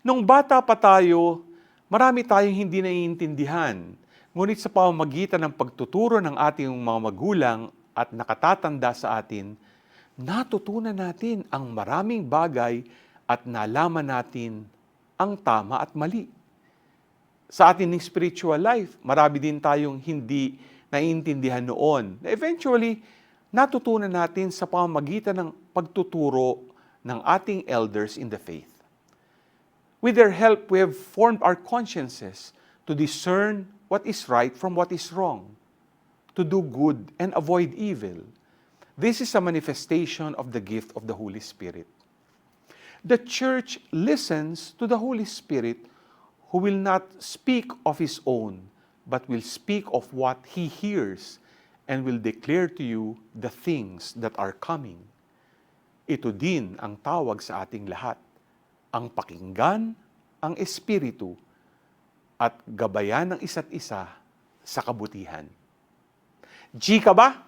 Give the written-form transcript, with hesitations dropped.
Nung bata pa tayo, marami tayong hindi naiintindihan. Ngunit sa pamamagitan ng pagtuturo ng ating mga magulang at nakatatanda sa atin, natutunan natin ang maraming bagay at nalaman natin ang tama at mali. Sa ating spiritual life, marami din tayong hindi naiintindihan noon. Eventually, natutunan natin sa pamamagitan ng pagtuturo ng ating elders in the faith. With their help, we have formed our consciences to discern what is right from what is wrong, to do good and avoid evil. This is a manifestation of the gift of the Holy Spirit. The church listens to the Holy Spirit, who will not speak of His own, but will speak of what He hears and will declare to you the things that are coming. Ito din ang tawag sa ating lahat, ang pakinggan ang Espiritu at gabayan ng isa't isa sa kabutihan. G ka ba?